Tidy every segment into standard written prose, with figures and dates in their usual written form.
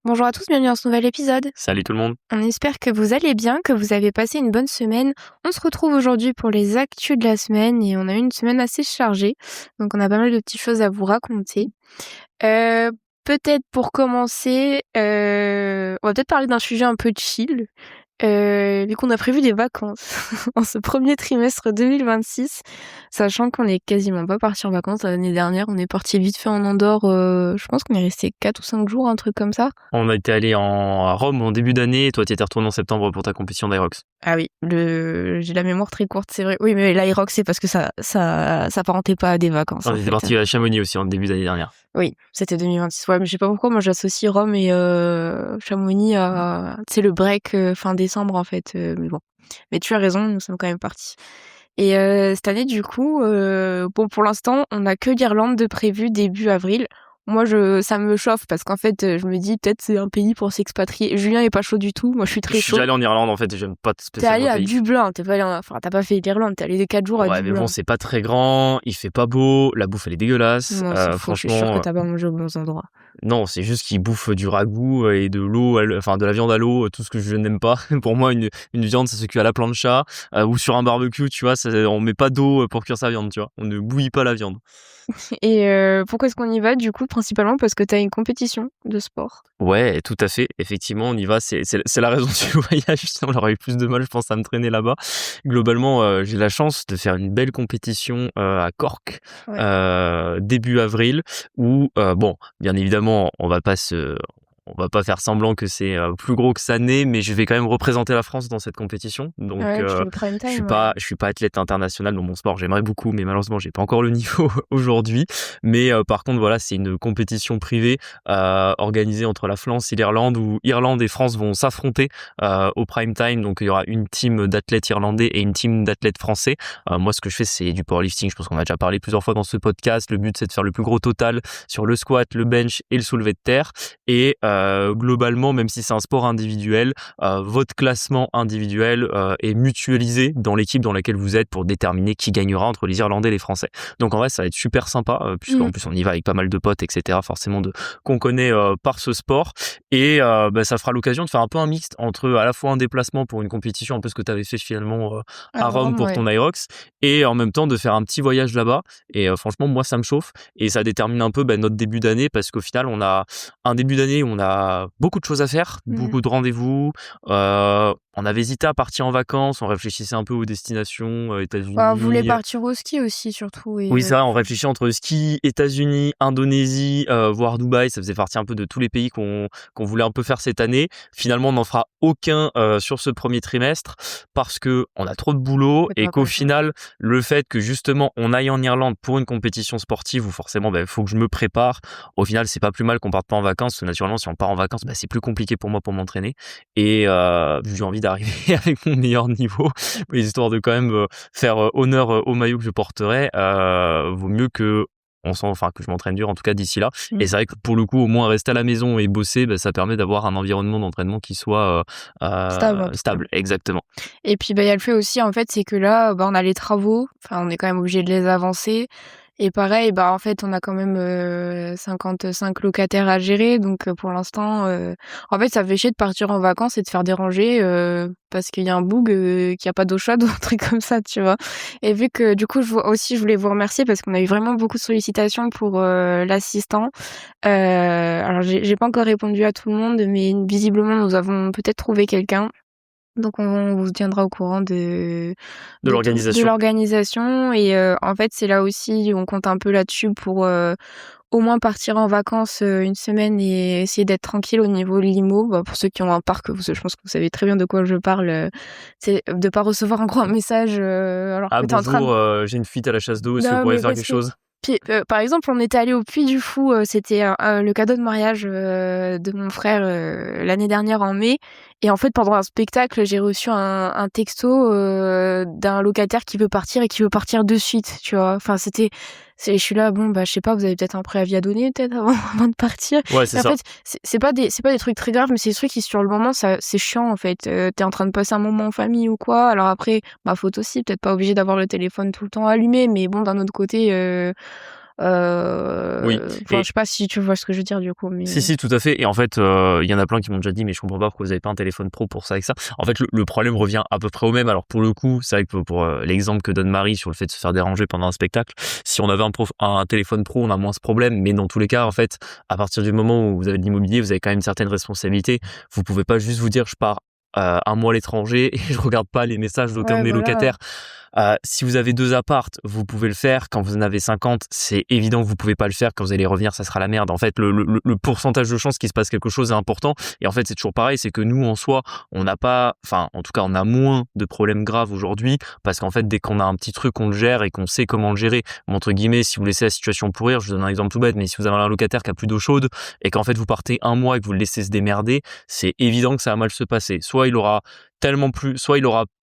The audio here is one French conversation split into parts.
Bonjour à tous, bienvenue dans ce nouvel épisode. Salut tout le monde. On espère que vous allez bien, que vous avez passé une bonne semaine. On se retrouve aujourd'hui pour les actus de la semaine et on a eu une semaine assez chargée. Donc on a pas mal de petites choses à vous raconter. Euh, Peut-être pour commencer, on va peut-être parler d'un sujet un peu chill. Vu qu'on a prévu des vacances en ce premier trimestre 2026, sachant qu'on est quasiment pas parti en vacances l'année dernière, on est parti vite fait en Andorre, je pense qu'on est resté 4 ou 5 jours, un truc comme ça. On a été allé à Rome en début d'année et toi tu étais retourné en septembre pour ta compétition d'Aerox. Ah oui, j'ai la mémoire très courte, c'est vrai. Oui, mais l'Aerox, c'est parce que ça s'apparentait pas à des vacances, On en était fait. parti à Chamonix aussi en début d'année dernière. Oui, c'était 2026. Ouais, mais je sais pas pourquoi, moi j'associe Rome et Chamonix à, tu sais, le break fin décembre, en fait. Mais bon. Mais tu as raison, nous sommes quand même partis. Et cette année, du coup, bon, pour l'instant, on n'a que l'Irlande de prévu début avril. Moi, ça me chauffe parce qu'en fait, je me dis peut-être c'est un pays pour s'expatrier. Julien est pas chaud du tout. Moi, je suis Je très suis chaud. déjà allé en Irlande en fait et j'aime pas T'es spécialement allé le à pays. Dublin, enfin, t'as pas fait l'Irlande, t'es allé 4 jours à Ouais mais Dublin. bon c'est pas très grand, il fait pas beau, la bouffe elle est dégueulasse. Non, c'est faux, je suis sûre Franchement, que t'as pas mangé aux bons endroits. non c'est juste qu'ils bouffent du ragoût et de l'eau, enfin de la viande à l'eau, tout ce que je n'aime pas. Pour moi une viande ça se cuit à la plancha ou sur un barbecue, tu vois, on met pas d'eau pour cuire sa viande, tu vois. On ne bouillit pas la viande. Et pourquoi est-ce qu'on y va, du coup, principalement parce que t'as une compétition de sport. Ouais, tout à fait. Effectivement, on y va. C'est la raison du voyage. Sinon, j'aurais eu plus de mal, je pense, à me traîner là-bas. Globalement, j'ai la chance de faire une belle compétition à Cork Ouais. début avril. Où bon, bien évidemment, on va pas faire semblant que c'est plus gros que ça n'est, mais je vais quand même représenter la France dans cette compétition. Donc, Ouais, tu fais le prime je suis time, ouais. pas athlète international dans mon sport. J'aimerais beaucoup, mais malheureusement, j'ai pas encore le niveau aujourd'hui. Mais par contre, voilà, c'est une compétition privée organisée entre la France et l'Irlande, où Irlande et France vont s'affronter au prime time. Donc, il y aura une team d'athlètes irlandais et une team d'athlètes français. Moi, ce que je fais, c'est du powerlifting. Je pense qu'on a déjà parlé plusieurs fois dans ce podcast. Le but, c'est de faire le plus gros total sur le squat, le bench et le soulevé de terre. Et globalement, même si c'est un sport individuel, votre classement individuel est mutualisé dans l'équipe dans laquelle vous êtes pour déterminer qui gagnera entre les Irlandais et les Français. Donc en vrai, ça va être super sympa, puisqu'en plus on y va avec pas mal de potes, etc. Forcément qu'on connaît par ce sport. Et ça fera l'occasion de faire un peu un mixte entre à la fois un déplacement pour une compétition, un peu ce que tu avais fait finalement à Rome pour ton Aerox, et en même temps de faire un petit voyage là-bas. Et franchement, moi, ça me chauffe. Et ça détermine un peu notre début d'année, parce qu'au final, on a un début d'année où on a beaucoup de choses à faire, beaucoup de rendez-vous. On avait hésité à partir en vacances, on réfléchissait un peu aux destinations, États-Unis. Bah, vous voulez partir au ski aussi, surtout. Et Oui, ça, on réfléchit entre ski, États-Unis, Indonésie, voire Dubaï. Ça faisait partie un peu de tous les pays qu'on voulait un peu faire cette année. Finalement, on n'en fera aucun sur ce premier trimestre parce que on a trop de boulot et qu'au final, le fait que justement on aille en Irlande pour une compétition sportive où forcément, faut que je me prépare. Au final, c'est pas plus mal qu'on parte pas en vacances. Parce que naturellement, si on part en vacances, c'est plus compliqué pour moi pour m'entraîner. Et j'ai envie d'arriver avec mon meilleur niveau, histoire de quand même faire honneur au maillot que je porterai. Vaut mieux que que je m'entraîne dur en tout cas d'ici là. Et c'est vrai que pour le coup, au moins rester à la maison et bosser, ça permet d'avoir un environnement d'entraînement qui soit stable. Exactement. Et puis il y a le fait aussi, en fait, c'est que là, on a les travaux, enfin on est quand même obligé de les avancer. Et pareil, en fait, on a quand même 55 locataires à gérer, donc pour l'instant, en fait, ça fait chier de partir en vacances et de faire déranger parce qu'il y a un bug, qu'il n'y a pas d'eau chaude ou un truc comme ça, tu vois. Et vu que du coup, je voulais vous remercier parce qu'on a eu vraiment beaucoup de sollicitations pour l'assistant. Alors, j'ai pas encore répondu à tout le monde, mais visiblement, nous avons peut-être trouvé quelqu'un. Donc on vous tiendra au courant de l'organisation. Et en fait, c'est là aussi, on compte un peu là-dessus pour au moins partir en vacances une semaine et essayer d'être tranquille au niveau limo. Pour ceux qui ont un parc, je pense que vous savez très bien de quoi je parle. C'est de pas recevoir un grand message alors que t'es en train de... j'ai une fuite à la chasse d'eau, est-ce que vous pourriez faire quelque chose? Puis, par exemple, on était allé au Puy du Fou, c'était le cadeau de mariage de mon frère l'année dernière en mai. Et en fait, pendant un spectacle, j'ai reçu un texto d'un locataire qui veut partir et qui veut partir de suite, tu vois. Enfin, je suis là, je sais pas, vous avez peut-être un préavis à donner peut-être avant de partir. Ouais, c'est ça. En fait, c'est pas des trucs très graves, mais c'est des trucs qui sur le moment, c'est chiant en fait. T'es en train de passer un moment en famille ou quoi. Alors après, ma faute aussi, peut-être pas obligé d'avoir le téléphone tout le temps allumé, mais bon, d'un autre côté, Oui, Enfin, je sais pas si tu vois ce que je veux dire du coup, mais si, tout à fait. Et en fait, il y en a plein qui m'ont déjà dit, mais je comprends pas pourquoi vous avez pas un téléphone pro pour ça et ça. En fait, le problème revient à peu près au même. Alors pour le coup, c'est vrai que pour l'exemple que donne Marie sur le fait de se faire déranger pendant un spectacle, si on avait un téléphone pro, on a moins ce problème. Mais dans tous les cas, en fait, à partir du moment où vous avez de l'immobilier, vous avez quand même une certaine responsabilité. Vous pouvez pas juste vous dire, je pars un mois à l'étranger et je regarde pas les messages d'aucun de ouais, mes voilà. locataires. Si vous avez 2 appartes, vous pouvez le faire. Quand vous en avez 50, c'est évident que vous pouvez pas le faire. Quand vous allez revenir, ça sera la merde. En fait, le pourcentage de chance qu'il se passe quelque chose est important. Et en fait, c'est toujours pareil, c'est que nous, en soi, on n'a pas, enfin, en tout cas, on a moins de problèmes graves aujourd'hui parce qu'en fait, dès qu'on a un petit truc, on le gère et qu'on sait comment le gérer. Entre guillemets, si vous laissez la situation pourrir, je vous donne un exemple tout bête, mais si vous avez un locataire qui a plus d'eau chaude et qu'en fait, vous partez un mois et que vous le laissez se démerder, c'est évident que ça va mal se passer. Soit il aura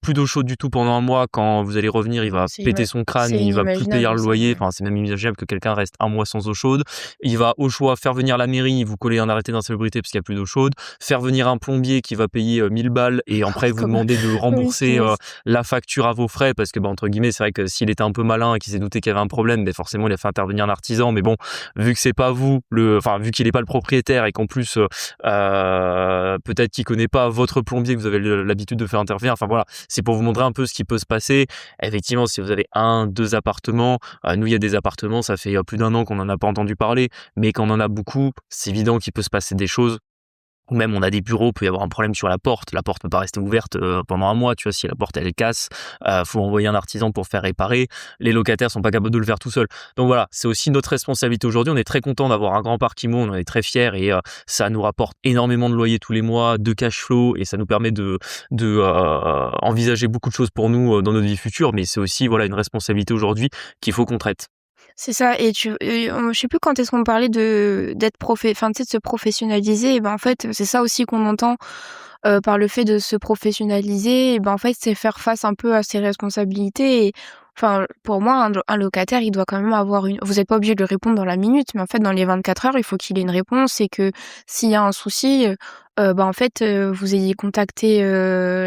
plus d'eau chaude du tout pendant un mois. Quand vous allez revenir, il va péter son crâne C'est et il va plus payer inimaginable le ça, loyer. ouais. Enfin, c'est même inimaginable que quelqu'un reste un mois sans eau chaude. Il va au choix faire venir la mairie, vous coller un arrêté d'insalubrité parce qu'il n'y a plus d'eau chaude, faire venir un plombier qui va payer 1000 balles et après vous Comme demander de oui, rembourser punaise. la facture à vos frais parce que, bah, entre guillemets, c'est vrai que s'il était un peu malin et qu'il s'est douté qu'il y avait un problème, ben forcément, il a fait intervenir un artisan. Mais bon, vu que c'est pas vous, vu qu'il n'est pas le propriétaire et qu'en plus, peut-être qu'il connaît pas votre plombier que vous avez l'habitude de faire intervenir. Enfin voilà, c'est pour vous montrer un peu ce qui peut se passer. Effectivement, si vous avez 2 appartements, nous il y a des appartements, ça fait plus d'1 an qu'on en a pas entendu parler, mais quand on en a beaucoup, c'est évident qu'il peut se passer des choses. Ou même on a des bureaux, peut y avoir un problème sur la porte peut pas rester ouverte pendant un mois, tu vois, si la porte elle casse, faut envoyer un artisan pour faire réparer. Les locataires sont pas capables de le faire tout seuls. Donc voilà, c'est aussi notre responsabilité aujourd'hui. On est très content d'avoir un grand parc immo, on en est très fiers et ça nous rapporte énormément de loyers tous les mois, de cash flow et ça nous permet de envisager beaucoup de choses pour nous dans notre vie future, mais c'est aussi voilà une responsabilité aujourd'hui qu'il faut qu'on traite. C'est ça je sais plus quand est-ce qu'on parlait de d'être enfin, tu sais, de se professionnaliser et ben, en fait, c'est ça aussi qu'on entend, par le fait de se professionnaliser et ben, en fait, c'est faire face un peu à ses responsabilités et enfin, pour moi, un locataire, il doit quand même avoir une vous êtes pas obligé de lui répondre dans la minute, mais en fait, dans les 24 heures, il faut qu'il ait une réponse et que s'il y a un souci, bah, en fait, vous ayez contacté,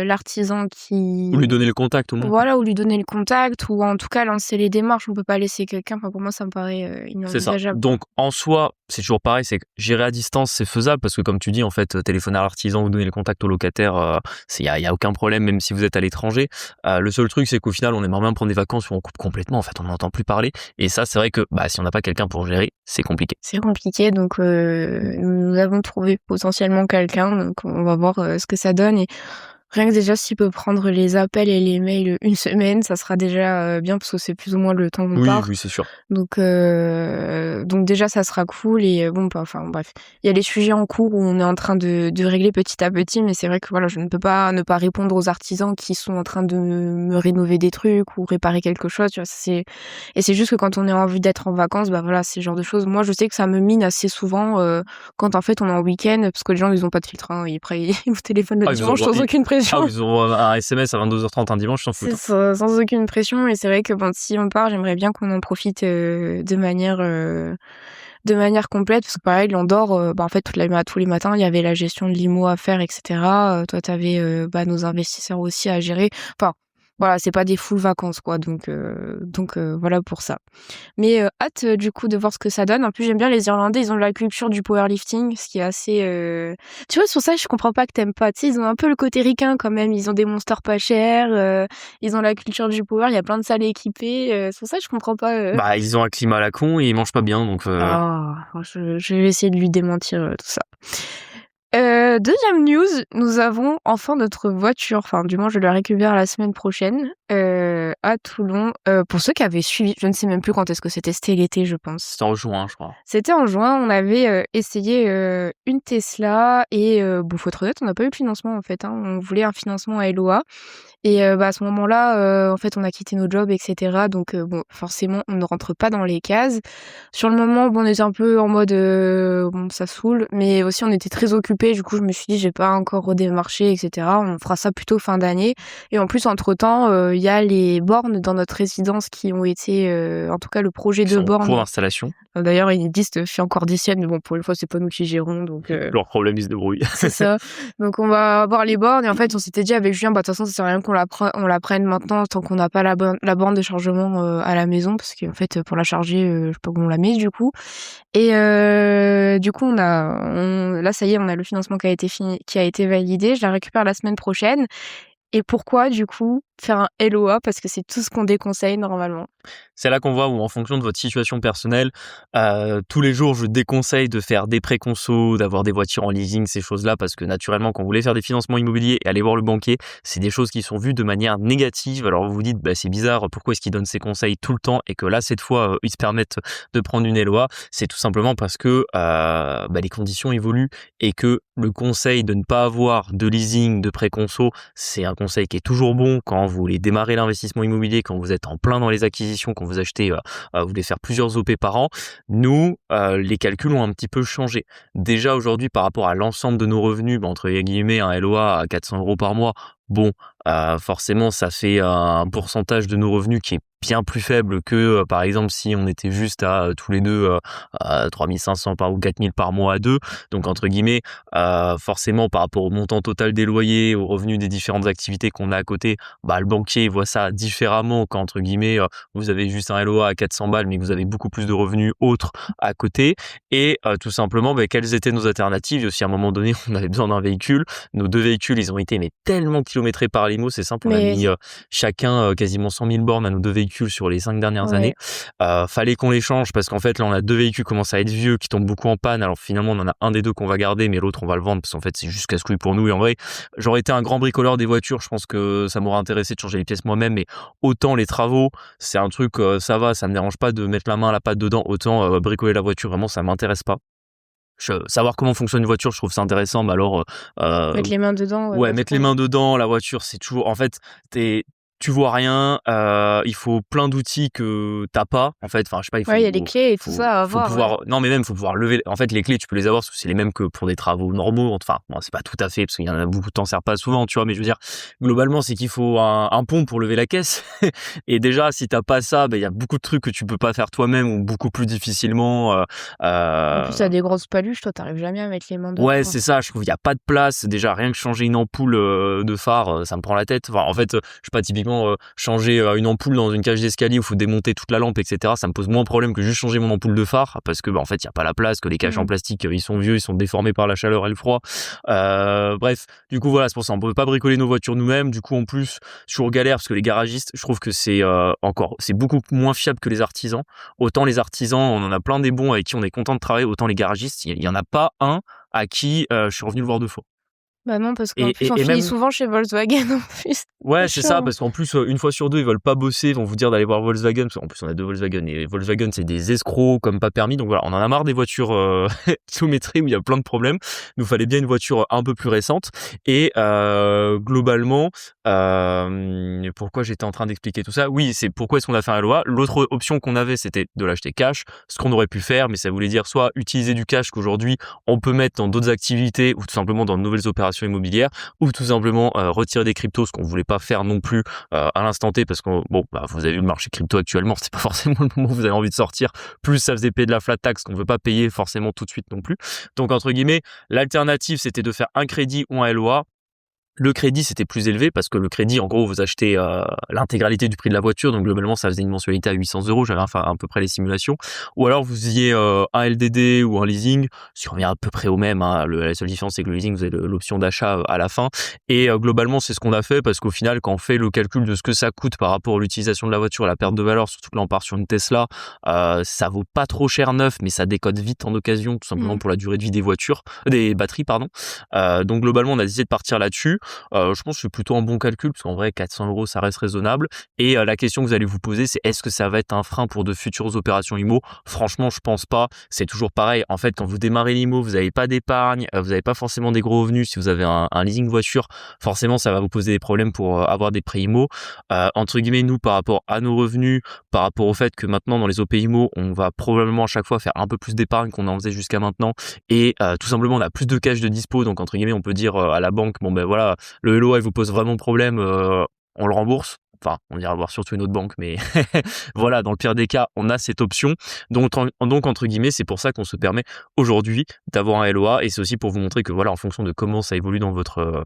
l'artisan Ou lui qui donner le contact au moins. voilà, ou lui donner le contact ou en tout cas lancer les démarches. On peut pas laisser quelqu'un enfin pour moi ça me paraît, C'est ça. inenvisageable, quoi. Donc en soi, c'est toujours pareil, c'est que gérer à distance, c'est faisable parce que comme tu dis, en fait, téléphoner à l'artisan ou donner le contact au locataire, y a aucun problème même si vous êtes à l'étranger. Le seul truc, c'est qu'au final, on aimerait bien prendre des vacances où on coupe complètement, en fait, on n'entend plus parler et ça, c'est vrai que, bah, si on n'a pas quelqu'un pour gérer, c'est compliqué. C'est compliqué donc nous avons trouvé potentiellement quelqu'un donc on va voir, ce que ça donne et rien que déjà s'il peut prendre les appels et les mails, une semaine, ça sera déjà, bien parce que c'est plus ou moins le temps qu'on Oui, part. oui, c'est sûr. Donc déjà ça sera cool et bon, bah, enfin bref. Il y a les sujets en cours où on est en train de régler petit à petit, mais c'est vrai que voilà, je ne peux pas ne pas répondre aux artisans qui sont en train de me rénover des trucs ou réparer quelque chose, tu vois? C'est juste que quand on a envie d'être en vacances, bah, voilà, c'est le genre de choses. Moi, je sais que ça me mine assez souvent, quand en fait on est en week-end parce que les gens ils ont pas de filtre, hein, après ils vous téléphonent le Ah, ils vous dimanche envoient sans aucune pression. ils vous envoient un SMS à 22h30 un dimanche, ils s'en foutent, C'est hein. ça, sans aucune pression et c'est vrai que bon, si on part, j'aimerais bien qu'on en profite, de manière complète parce que pareil, on dort, bah, en fait, tous les matins, il y avait la gestion de l'IMO à faire et cetera. Toi, tu avais, bah, nos investisseurs aussi à gérer. Enfin, voilà, c'est pas des full vacances, quoi, donc voilà pour ça. Mais hâte, du coup, de voir ce que ça donne. En plus, j'aime bien les Irlandais, ils ont la culture du powerlifting, ce qui est assez, tu vois, sur ça, je comprends pas que t'aimes pas. Tu sais, ils ont un peu le côté ricain quand même. Ils ont des monsters pas chers, ils ont la culture du power, il y a plein de salles équipées, c'est pour ça, je comprends pas, Bah, ils ont un climat à la con et ils mangent pas bien donc Ah, je vais essayer de lui démentir, tout ça. 2e news, nous avons enfin notre voiture, enfin du moins je la récupère la semaine prochaine, à Toulon. Pour ceux qui avaient suivi, je ne sais même plus quand est-ce que c'était l'été je pense. c'est en juin, je crois. C'était en juin, on avait, essayé, une Tesla et bon faut être honnête, on n'a pas eu de financement en fait, hein. On voulait un financement à LOA et bah, à ce moment-là, en fait on a quitté nos jobs et cetera donc bon forcément on ne rentre pas dans les cases. Sur le moment, bon, on était un peu en mode, bon ça saoule, mais aussi on était très occupés, du coup je me suis dit: «J'ai pas encore redémarché et cetera, on fera ça plutôt fin d'année» et en plus entre-temps, il y a les bornes dans notre résidence qui ont été, en tout cas le projet Qui de sont en cours bornes. d'installation. D'ailleurs, Enedis fait encore des siennes, mais bon, pour une fois, c'est pas nous qui gérons, donc Leurs problèmes, ils se débrouillent. c'est ça. Donc on va avoir les bornes et en fait, on s'était dit avec Julien, bah de toute façon, ça sert à rien on la prenne maintenant tant qu'on n'a pas la borne de chargement à la maison, parce qu'en fait, pour la charger, je sais pas où on l'a mise du coup. Et du coup, là, ça y est, on a le financement qui a été validé. Je la récupère la semaine prochaine. Et pourquoi, du coup, faire un LOA? Parce que c'est tout ce qu'on déconseille normalement. C'est là qu'on voit où en fonction de votre situation personnelle, tous les jours, je déconseille de faire des pré-consos, d'avoir des voitures en leasing, ces choses-là, parce que naturellement, quand vous voulez faire des financements immobiliers et aller voir le banquier, c'est des choses qui sont vues de manière négative. Alors vous vous dites: «Bah, c'est bizarre, pourquoi est-ce qu'il donne ces conseils tout le temps?» et que là, cette fois, ils se permettent de prendre une LOA. C'est tout simplement parce que, les conditions évoluent et que le conseil de ne pas avoir de leasing, de pré-conso, c'est un conseil qui est toujours bon quand vous voulez démarrer l'investissement immobilier, quand vous êtes en plein dans les acquisitions, quand vous achetez, vous voulez faire plusieurs OP par an. Nous, les calculs ont un petit peu changé. Déjà aujourd'hui, par rapport à l'ensemble de nos revenus, entre guillemets, un LOA à 400 € par mois, bon, forcément, ça fait un pourcentage de nos revenus qui est bien plus faible que, par exemple, si on était juste à tous les deux à 3 500 ou 4 000 par mois à deux. Donc, entre guillemets, forcément, par rapport au montant total des loyers, aux revenus des différentes activités qu'on a à côté, le banquier voit ça différemment quand, entre guillemets, vous avez juste un LOA à 400 balles, mais que vous avez beaucoup plus de revenus autres à côté. Et tout simplement, quelles étaient nos alternatives? Et aussi, à un moment donné, on avait besoin d'un véhicule. Nos deux véhicules, ils ont été tellement kilométrés par l'IMO, c'est simple. On a mis chacun quasiment 100 000 bornes à nos deux véhicules sur les 5 dernières années. Fallait qu'on les change parce qu'en fait, là, on a deux véhicules qui commencent à être vieux, qui tombent beaucoup en panne. Alors finalement, on en a un des deux qu'on va garder, mais l'autre, on va le vendre parce qu'en fait, c'est juste casse-couille pour nous. Et en vrai, j'aurais été un grand bricoleur des voitures. Je pense que ça m'aurait intéressé de changer les pièces moi-même, mais autant les travaux, c'est un truc, ça va, ça me dérange pas de mettre la main à la pâte dedans. Autant bricoler la voiture, vraiment, ça m'intéresse pas. Savoir comment fonctionne une voiture, je trouve ça intéressant, mais alors Mettre les mains dedans, ouais, pas mettre trop. les mains dedans, la voiture, c'est toujours en fait, tu vois rien, il faut plein d'outils que t'as pas, en fait, enfin, je sais pas, Ouais, il y a les clés et tout ça à faut avoir, ouais. pouvoir non, mais même, faut pouvoir lever en fait, les clés, tu peux les avoir parce que c'est les mêmes que pour des travaux normaux, enfin, bon, c'est pas tout à fait parce qu'il y en a beaucoup, t'en sers pas souvent, tu vois? Mais je veux dire, globalement, c'est qu'il faut un pont pour lever la caisse et déjà, si t'as pas ça, il y a beaucoup de trucs que tu peux pas faire toi-même ou beaucoup plus difficilement, En plus, t'as des grosses paluches, toi, t'arrives jamais à mettre les mains dedans, ouais, quoi. c'est ça, je trouve il y a pas de place. Déjà, rien que changer une ampoule de phare, ça me prend la tête. Enfin, en fait, je sais pas, typiquement, changer une ampoule dans une cage d'escalier où il faut démonter toute la lampe, et cetera, ça me pose moins de problème que juste changer mon ampoule de phare parce que, en fait, il y a pas la place, que les cages en plastique, ils sont vieux, ils sont déformés par la chaleur et le froid. Bref, du coup, voilà, c'est pour ça, on peut pas bricoler nos voitures nous-mêmes. Du coup, en plus, je suis toujours galère parce que les garagistes, je trouve que c'est beaucoup moins fiable que les artisans. Autant les artisans, on en a plein des bons avec qui on est content de travailler, autant les garagistes, il y en a pas un à qui je suis revenu le voir deux fois. Bah non, parce qu'en Et, plus, on et, et finit même, souvent chez Volkswagen en plus. ouais, C'est c'est chaud, ça, hein. parce qu'en plus, une fois sur deux, ils veulent pas bosser, ils vont vous dire d'aller voir Volkswagen, parce qu'en plus, on a deux Volkswagen, et Volkswagen, c'est des escrocs comme pas permis, donc voilà, on en a marre des voitures kilométrées où il y a plein de problèmes. Nous fallait bien une voiture un peu plus récente, et globalement, pourquoi j'étais en train d'expliquer tout ça? Oui, c'est pourquoi est-ce qu'on a fait un LOA. L'autre option qu'on avait, c'était de l'acheter cash, ce qu'on aurait pu faire, mais ça voulait dire soit utiliser du cash qu'aujourd'hui, on peut mettre dans d'autres activités, ou tout simplement dans de nouvelles opérations immobilières, ou tout simplement retirer des cryptos, ce qu'on voulait pas faire non plus à l'instant T, parce que vous avez vu le marché crypto actuellement, c'est pas forcément le moment où vous avez envie de sortir, plus ça faisait payer de la flat tax qu'on veut pas payer forcément tout de suite non plus. Donc entre guillemets, l'alternative, c'était de faire un crédit ou un LOA. Le crédit, c'était plus élevé parce que le crédit, en gros, vous achetez l'intégralité du prix de la voiture, donc globalement, ça faisait une mensualité à 800 €. J'avais enfin à peu près les simulations. Ou alors, vous ayez un LDD ou un leasing, ce qui revient à peu près au même, hein. La seule différence, c'est que le leasing, vous avez l'option d'achat à la fin. Et globalement, c'est ce qu'on a fait parce qu'au final, quand on fait le calcul de ce que ça coûte par rapport à l'utilisation de la voiture, à la perte de valeur, surtout que là, on part sur une Tesla, ça vaut pas trop cher neuf, mais ça décode vite en occasion, tout simplement pour la durée de vie des voitures, des batteries, pardon. Donc globalement, on a décidé de partir là-dessus. Je pense que c'est plutôt un bon calcul parce qu'en vrai 400 €, ça reste raisonnable. Et la question que vous allez vous poser, c'est est-ce que ça va être un frein pour de futures opérations IMO? Franchement, je pense pas. C'est toujours pareil. En fait, quand vous démarrez l'IMO, vous n'avez pas d'épargne, vous n'avez pas forcément des gros revenus. Si vous avez un leasing voiture, forcément, ça va vous poser des problèmes pour avoir des prêts IMO. Entre guillemets, nous, par rapport à nos revenus, par rapport au fait que maintenant dans les OP IMO, on va probablement à chaque fois faire un peu plus d'épargne qu'on en faisait jusqu'à maintenant. Et tout simplement, on a plus de cash de dispo. Donc entre guillemets, on peut dire à la banque, bon ben voilà, le LOA il vous pose vraiment problème, on le rembourse. enfin, on ira voir surtout une autre banque, mais voilà, dans le pire des cas, on a cette option. Donc entre guillemets, c'est pour ça qu'on se permet aujourd'hui d'avoir un LOA, et c'est aussi pour vous montrer que voilà, en fonction de comment ça évolue dans votre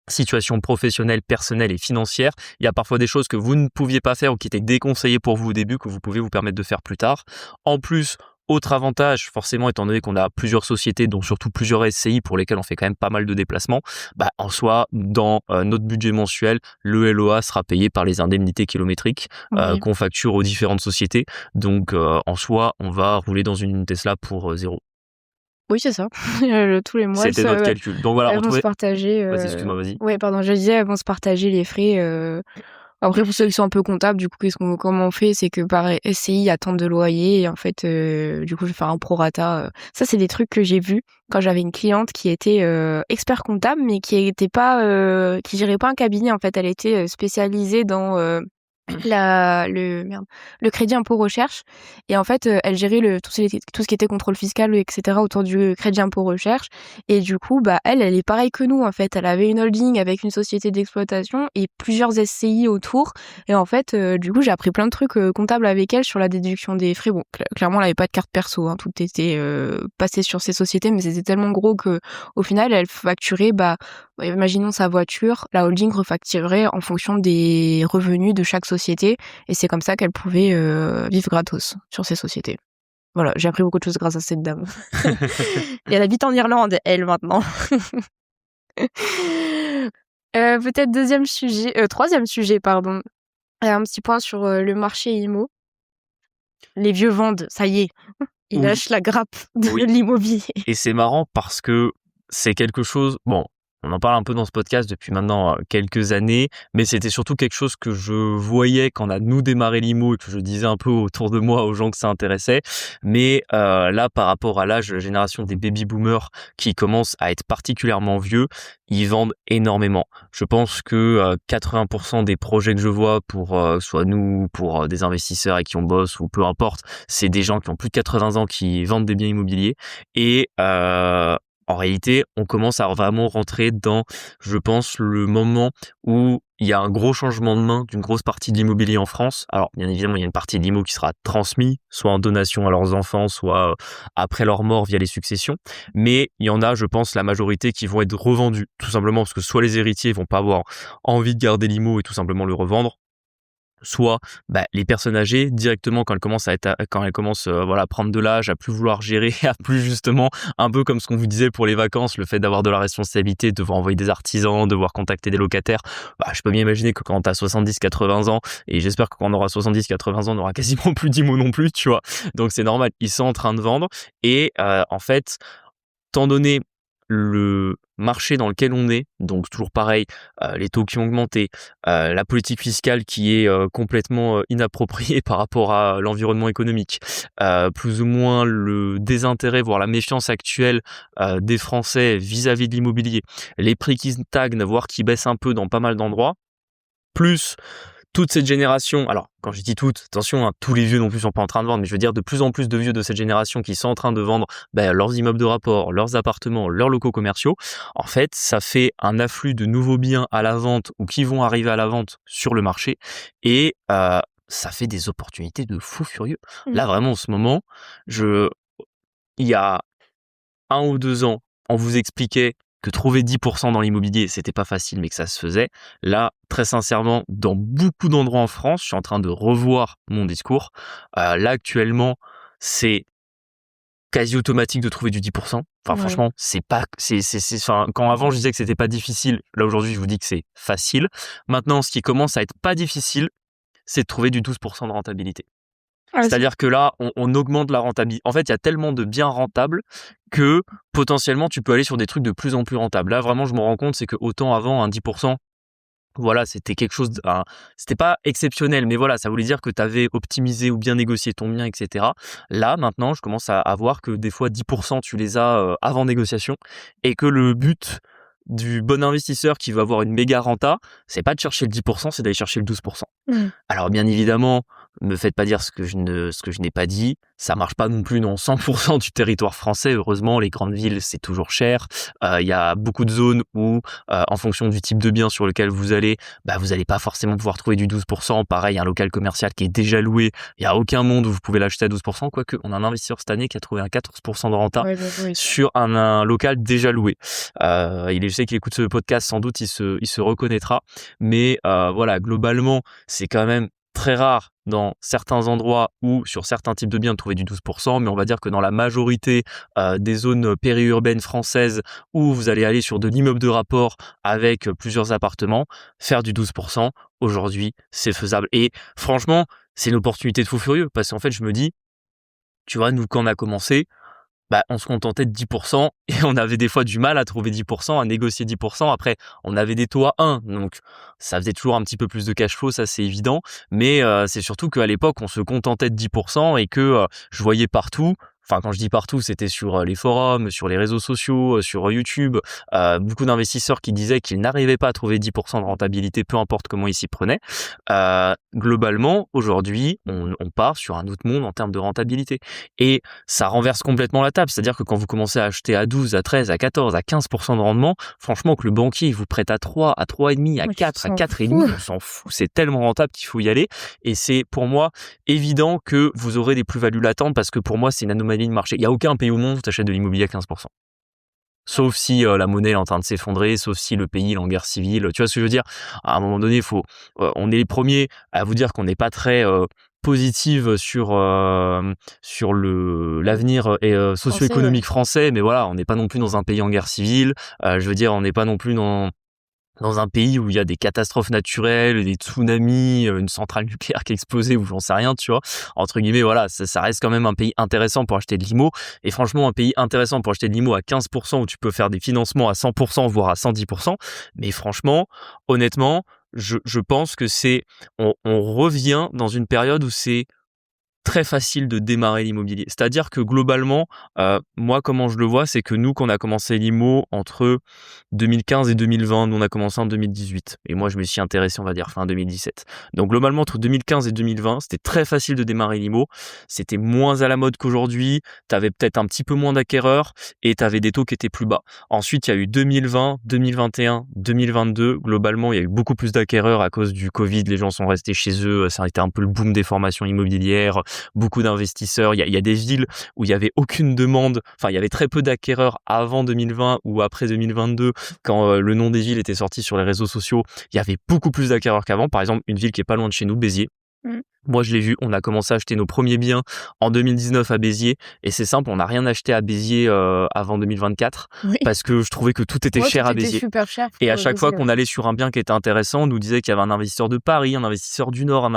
situation professionnelle, personnelle et financière, il y a parfois des choses que vous ne pouviez pas faire ou qui étaient déconseillées pour vous au début que vous pouvez vous permettre de faire plus tard. En plus, autre avantage, forcément, étant donné qu'on a plusieurs sociétés, dont surtout plusieurs SCI pour lesquelles on fait quand même pas mal de déplacements, en soi, dans notre budget mensuel, le LOA sera payé par les indemnités kilométriques Oui. qu'on facture aux différentes sociétés. Donc, en soi, on va rouler dans une Tesla pour zéro. Oui, c'est ça. Tous les mois, C'était notre calcul. Donc voilà, elles on vont se trouvait... partager. Vas-y, excuse-moi, vas-y. Ouais, pardon, je disais, elles vont se partager les frais. Après, pour ceux qui sont un peu comptables, du coup, comment on fait, c'est que par SCI, il y a tant de loyers, et en fait, du coup, je vais faire un prorata. Ça, c'est des trucs que j'ai vus quand j'avais une cliente qui était expert comptable, mais qui était pas, qui gérait pas un cabinet. En fait, elle était spécialisée dans le crédit impôt recherche, et en fait elle gérait tout ce qui était contrôle fiscal, etc., autour du crédit impôt recherche. Et du coup elle est pareille que nous. En fait, elle avait une holding avec une société d'exploitation et plusieurs SCI autour, et en fait du coup j'ai appris plein de trucs comptables avec elle sur la déduction des frais. Bon, clairement elle avait pas de carte perso, hein, tout était passé sur ces sociétés, mais c'était tellement gros que au final elle facturait imaginons sa voiture, la holding refacturerait en fonction des revenus de chaque société, et c'est comme ça qu'elle pouvait vivre gratos sur ces sociétés. Voilà, j'ai appris beaucoup de choses grâce à cette dame. Et elle habite en Irlande, elle, maintenant. Peut-être troisième sujet, pardon. Un petit point sur le marché IMO. Les vieux vendent, ça y est. Ils Oui. lâchent la grappe de Oui. l'immobilier. Et c'est marrant parce que c'est quelque chose... Bon, on en parle un peu dans ce podcast depuis maintenant quelques années, mais c'était surtout quelque chose que je voyais quand on a nous démarré l'IMO et que je disais un peu autour de moi aux gens que ça intéressait. Mais là, par rapport à l'âge de la génération des baby-boomers qui commencent à être particulièrement vieux, ils vendent énormément. Je pense que 80% des projets que je vois pour soit nous, pour des investisseurs avec qui on bosse ou peu importe, c'est des gens qui ont plus de 80 ans qui vendent des biens immobiliers. Et en réalité, on commence à vraiment rentrer dans, je pense, le moment où il y a un gros changement de main d'une grosse partie de l'immobilier en France. Alors, bien évidemment, il y a une partie de l'immo qui sera transmise, soit en donation à leurs enfants, soit après leur mort via les successions. Mais il y en a, je pense, la majorité qui vont être revendus, tout simplement parce que soit les héritiers vont pas avoir envie de garder l'immo et tout simplement le revendre, soit les personnes âgées directement quand elles commencent à prendre de l'âge, à plus vouloir gérer, à plus justement, un peu comme ce qu'on vous disait pour les vacances, le fait d'avoir de la responsabilité, de devoir envoyer des artisans, devoir contacter des locataires. Je peux bien imaginer que quand t'as 70-80 ans, et j'espère que quand on aura 70-80 ans, on n'aura quasiment plus d'IMO non plus, tu vois. Donc c'est normal, ils sont en train de vendre, et en fait, tant donné le marché dans lequel on est, donc toujours pareil, les taux qui ont augmenté, la politique fiscale qui est complètement inappropriée par rapport à l'environnement économique, plus ou moins le désintérêt, voire la méfiance actuelle des Français vis-à-vis de l'immobilier, les prix qui stagnent, voire qui baissent un peu dans pas mal d'endroits, plus toute cette génération, alors quand je dis toute, attention, hein, tous les vieux non plus sont pas en train de vendre, mais je veux dire de plus en plus de vieux de cette génération qui sont en train de vendre leurs immeubles de rapport, leurs appartements, leurs locaux commerciaux. En fait, ça fait un afflux de nouveaux biens à la vente ou qui vont arriver à la vente sur le marché, et ça fait des opportunités de fou furieux. Là, vraiment, en ce moment, il y a 1 ou 2 ans, on vous expliquait que trouver 10% dans l'immobilier, c'était pas facile, mais que ça se faisait. Là, très sincèrement, dans beaucoup d'endroits en France, je suis en train de revoir mon discours. Là, actuellement, c'est quasi automatique de trouver du 10%. Enfin, Ouais. franchement, quand avant je disais que c'était pas difficile, là aujourd'hui, je vous dis que c'est facile. Maintenant, ce qui commence à être pas difficile, c'est de trouver du 12% de rentabilité. C'est-à-dire que là, on augmente la rentabilité. En fait, il y a tellement de biens rentables que potentiellement, tu peux aller sur des trucs de plus en plus rentables. Là, vraiment, je me rends compte, c'est que autant avant, un 10%, voilà, c'était quelque chose, c'était pas exceptionnel, mais voilà, ça voulait dire que tu avais optimisé ou bien négocié ton bien, etc. Là, maintenant, je commence à voir que des fois, 10%, tu les as avant négociation, et que le but du bon investisseur qui veut avoir une méga renta, c'est pas de chercher le 10%, c'est d'aller chercher le 12%. Alors bien évidemment, me faites pas dire ce que je n'ai pas dit. Ça marche pas non plus dans 100% du territoire français. Heureusement, les grandes villes, c'est toujours cher. Il y a beaucoup de zones où, en fonction du type de bien sur lequel vous allez, vous allez pas forcément pouvoir trouver du 12%. Pareil, un local commercial qui est déjà loué, il y a aucun monde où vous pouvez l'acheter à 12%. Quoique, on a un investisseur cette année qui a trouvé un 14% de renta Ouais, oui. sur un local déjà loué. Je sais qu'il écoute ce podcast, sans doute, il se reconnaîtra. Mais voilà, globalement, c'est quand même très rare dans certains endroits ou sur certains types de biens de trouver du 12%, mais on va dire que dans la majorité des zones périurbaines françaises où vous allez aller sur de l'immeuble de rapport avec plusieurs appartements, faire du 12%, aujourd'hui, c'est faisable. Et franchement, c'est une opportunité de fou furieux parce qu'en fait, je me dis, tu vois, nous, quand on a commencé, on se contentait de 10% et on avait des fois du mal à trouver 10%, à négocier 10%. Après, on avait des taux à 1, donc ça faisait toujours un petit peu plus de cash flow, ça c'est évident. Mais c'est surtout qu'à l'époque, on se contentait de 10% et que je voyais partout. Enfin, quand je dis partout, c'était sur les forums, sur les réseaux sociaux, sur YouTube, beaucoup d'investisseurs qui disaient qu'ils n'arrivaient pas à trouver 10% de rentabilité, peu importe comment ils s'y prenaient. Globalement, aujourd'hui, on part sur un autre monde en termes de rentabilité. Et ça renverse complètement la table. C'est-à-dire que quand vous commencez à acheter à 12, à 13, à 14, à 15% de rendement, franchement, que le banquier vous prête à 3, à 3,5, à 4, à 4,5, on s'en fout. C'est tellement rentable qu'il faut y aller. Et c'est pour moi évident que vous aurez des plus-values latentes parce que pour moi, c'est une anomalie de marché. Il n'y a aucun pays au monde où tu achètes de l'immobilier à 15%. Sauf si la monnaie est en train de s'effondrer, sauf si le pays est en guerre civile. Tu vois ce que je veux dire? À un moment donné, on est les premiers à vous dire qu'on n'est pas très positive sur l'avenir socio-économique français, mais voilà, on n'est pas non plus dans un pays en guerre civile. Je veux dire, on n'est pas non plus dans un pays où il y a des catastrophes naturelles, des tsunamis, une centrale nucléaire qui a explosé ou j'en sais rien, tu vois. Entre guillemets, voilà, ça reste quand même un pays intéressant pour acheter de l'IMO. Et franchement, un pays intéressant pour acheter de l'IMO à 15% où tu peux faire des financements à 100%, voire à 110%. Mais franchement, honnêtement, je pense que on revient dans une période où c'est très facile de démarrer l'immobilier. C'est-à-dire que globalement, moi, comment je le vois, c'est que nous, quand on a commencé l'IMO entre 2015 et 2020, nous on a commencé en 2018. Et moi, je me suis intéressé, on va dire, fin 2017. Donc globalement, entre 2015 et 2020, c'était très facile de démarrer l'IMO. C'était moins à la mode qu'aujourd'hui. T'avais peut-être un petit peu moins d'acquéreurs et t'avais des taux qui étaient plus bas. Ensuite, il y a eu 2020, 2021, 2022. Globalement, il y a eu beaucoup plus d'acquéreurs à cause du Covid. Les gens sont restés chez eux. Ça a été un peu le boom des formations immobilières. Beaucoup d'investisseurs. Il y a des villes où il y avait aucune demande. Enfin, il y avait très peu d'acquéreurs avant 2020 ou après 2022 quand le nom des villes était sorti sur les réseaux sociaux. Il y avait beaucoup plus d'acquéreurs qu'avant. Par exemple, une ville qui est pas loin de chez nous, Béziers. Moi, je l'ai vu, on a commencé à acheter nos premiers biens en 2019 à Béziers. Et c'est simple, on n'a rien acheté à Béziers avant 2024 parce que je trouvais que tout était cher à Béziers. Super cher et à chaque fois qu'on allait sur un bien qui était intéressant, on nous disait qu'il y avait un investisseur de Paris, un investisseur du Nord,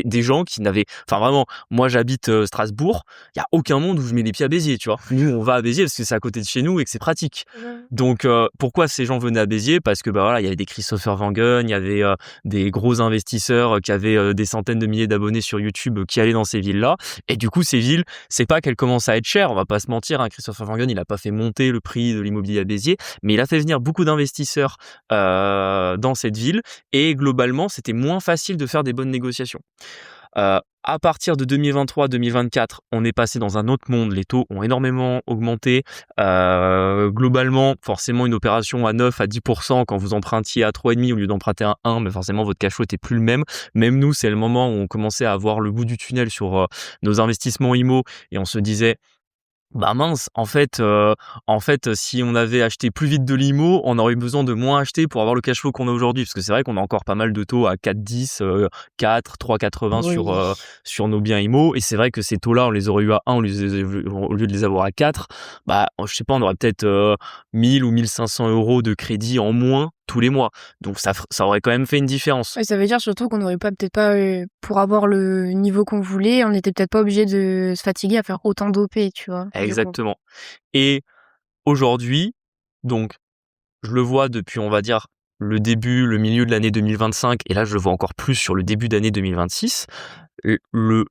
des gens qui n'avaient... Enfin vraiment, moi j'habite Strasbourg, il n'y a aucun monde où je mets les pieds à Béziers, tu vois. Nous, on va à Béziers parce que c'est à côté de chez nous et que c'est pratique. Donc pourquoi ces gens venaient à Béziers? Parce que voilà, il y avait des Christopher Wangen, il y avait des gros investisseurs qui avaient des centaines de milliers d'abonnés sur YouTube qui allaient dans ces villes-là. Et du coup, ces villes, c'est pas qu'elles commencent à être chères, on va pas se mentir, hein, Christopher Wangen, il a pas fait monter le prix de l'immobilier à Béziers, mais il a fait venir beaucoup d'investisseurs dans cette ville et globalement, c'était moins facile de faire des bonnes négociations. À partir de 2023-2024, on est passé dans un autre monde. Les taux ont énormément augmenté. Globalement, forcément, une opération à 9 à 10% quand vous empruntiez à 3,5 au lieu d'emprunter à 1, mais forcément, votre cash flow était plus le même. Même nous, c'est le moment où on commençait à avoir le bout du tunnel sur nos investissements IMO et on se disait, mince, en fait, si on avait acheté plus vite de l'IMO, on aurait eu besoin de moins acheter pour avoir le cash flow qu'on a aujourd'hui. Parce que c'est vrai qu'on a encore pas mal de taux à 4,10, 4, 3,80 sur nos biens IMO. Et c'est vrai que ces taux-là, on les aurait eu à 1 au lieu de les avoir à 4. Je sais pas, on aurait peut-être 1000 ou 1500 euros de crédit en moins tous les mois. Donc ça aurait quand même fait une différence. Ouais, ça veut dire surtout qu'on n'aurait peut-être pas, pour avoir le niveau qu'on voulait, on n'était peut-être pas obligé de se fatiguer à faire autant d'OP, tu vois. Exactement. Et aujourd'hui, donc, je le vois depuis, on va dire, le milieu de l'année 2025, et là, je le vois encore plus sur le début d'année 2026. Le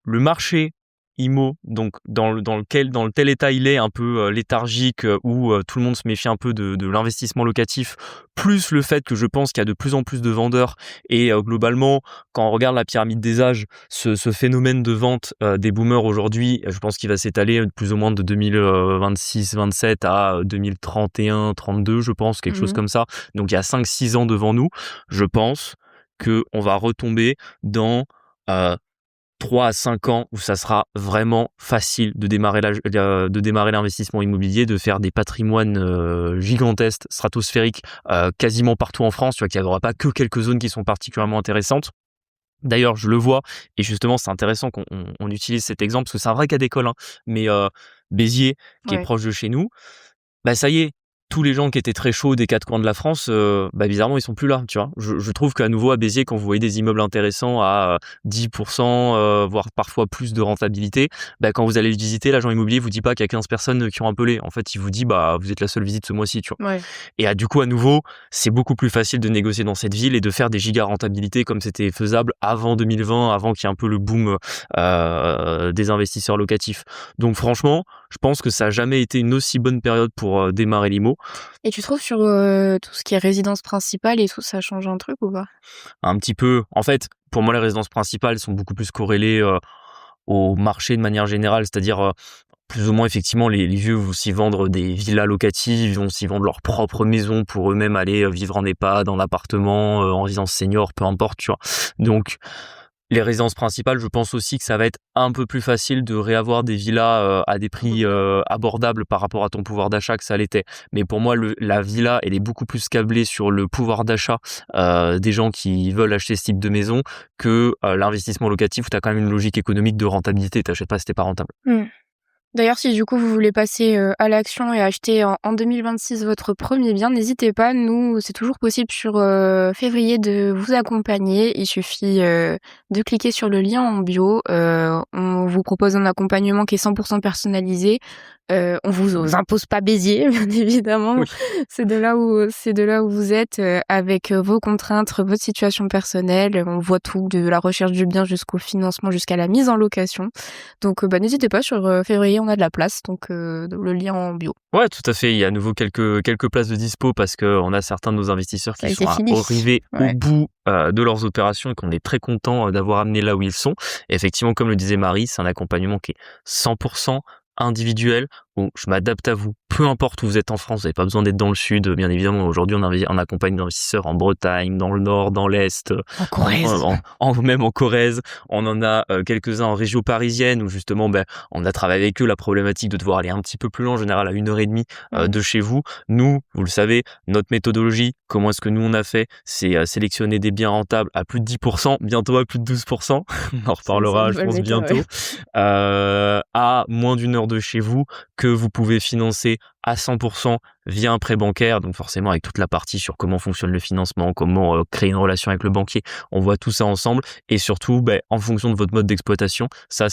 marché IMO, donc dans le tel état il est un peu léthargique, où tout le monde se méfie un peu de l'investissement locatif, plus le fait que je pense qu'il y a de plus en plus de vendeurs et globalement, quand on regarde la pyramide des âges, ce phénomène de vente des boomers aujourd'hui, je pense qu'il va s'étaler plus ou moins de 2026-27 à 2031-32, je pense, quelque chose Mmh. comme ça. Donc il y a 5-6 ans devant nous. Je pense qu'on va retomber dans 3 à 5 ans où ça sera vraiment facile de démarrer l'investissement immobilier, de faire des patrimoines gigantesques, stratosphériques, quasiment partout en France. Tu vois qu'il n'y aura pas que quelques zones qui sont particulièrement intéressantes. D'ailleurs, je le vois, et justement, c'est intéressant qu'on utilise cet exemple, parce que c'est un vrai cas d'école, hein, mais Béziers, qui est Ouais. proche de chez nous, bah ça y est, tous les gens qui étaient très chauds des 4 coins de la France, bah bizarrement ils sont plus là, tu vois? Je trouve qu'à nouveau à Béziers, quand vous voyez des immeubles intéressants à 10%, voire parfois plus de rentabilité, bah quand vous allez le visiter, l'agent immobilier vous dit pas qu'il y a 15 personnes qui ont appelé. En fait, il vous dit: «Bah, vous êtes la seule visite ce mois-ci», tu vois? Ouais. Et du coup, à nouveau, c'est beaucoup plus facile de négocier dans cette ville et de faire des giga rentabilités comme c'était faisable avant 2020, avant qu'il y ait un peu le boom des investisseurs locatifs. Donc franchement, je pense que ça a jamais été une aussi bonne période pour démarrer l'IMO. Et tu trouves sur, tout ce qui est résidence principale et tout, ça change un truc ou pas? Un petit peu, en fait, pour moi, les résidences principales sont beaucoup plus corrélées au marché de manière générale, c'est-à-dire plus ou moins effectivement les vieux vont s'y vendre des villas locatives, ils vont s'y vendre leur propre maison pour eux-mêmes aller vivre en EHPAD, en appartement, en résidence senior, peu importe, tu vois. Donc les résidences principales, je pense aussi que ça va être un peu plus facile de réavoir des villas à des prix abordables par rapport à ton pouvoir d'achat que ça l'était. Mais pour moi, la villa, elle est beaucoup plus câblée sur le pouvoir d'achat des gens qui veulent acheter ce type de maison que l'investissement locatif où tu as quand même une logique économique de rentabilité. Tu n'achètes pas si t'es pas rentable. Mmh. D'ailleurs, si du coup vous voulez passer, à l'action et acheter en 2026 votre premier bien, n'hésitez pas. Nous, c'est toujours possible sur, février de vous accompagner. Il suffit, de cliquer sur le lien en bio. On vous propose un accompagnement qui est 100% personnalisé. On vous impose pas Béziers, bien évidemment. Oui. C'est de là où vous êtes, avec, vos contraintes, votre situation personnelle. On voit tout, de la recherche du bien jusqu'au financement, jusqu'à la mise en location. Donc, bah, n'hésitez pas sur, février, on a de la place, donc le lien en bio. Ouais, tout à fait. Il y a à nouveau quelques places de dispo parce qu'on a certains de nos investisseurs Ça qui y est, c'est sont fini. arrivés au Ouais. bout de leurs opérations et qu'on est très content d'avoir amené là où ils sont. Et effectivement, comme le disait Marie, c'est un accompagnement qui est 100% individuel, où je m'adapte à vous. Peu importe où vous êtes en France, vous n'avez pas besoin d'être dans le sud. Bien évidemment, aujourd'hui, on accompagne des investisseurs en Bretagne, dans le nord, dans l'est, En Corrèze. même en Corrèze. On en a quelques-uns en région parisienne où justement, ben, on a travaillé avec eux la problématique de devoir aller un petit peu plus loin, en général à 1h30 Mmh. de chez vous. Nous, vous le savez, notre méthodologie, comment est-ce que nous on a fait, c'est sélectionner des biens rentables à plus de 10%, bientôt à plus de 12%. On en C'est une reparlera, je nouvelle pense, méthode, bientôt. ouais. À moins d'1 heure de chez vous, que vous pouvez financer à 100% via un prêt bancaire, donc forcément avec toute la partie sur comment fonctionne le financement, comment créer une relation avec le banquier, on voit tout ça ensemble, et surtout en fonction de votre mode d'exploitation, ça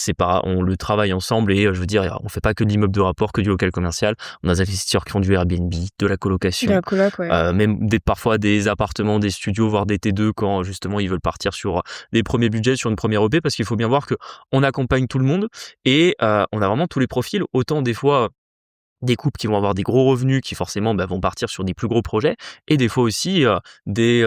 on le travaille ensemble, et je veux dire, on fait pas que de l'immeuble de rapport, que du local commercial, on a des investisseurs qui font du Airbnb, de la De colocation, la coloc, ouais. même parfois des appartements, des studios, voire des T2 quand justement ils veulent partir sur des premiers budgets, sur une première EP, parce qu'il faut bien voir que on accompagne tout le monde, et on a vraiment tous les profils, autant des fois des couples qui vont avoir des gros revenus, qui forcément vont partir sur des plus gros projets, et des fois aussi des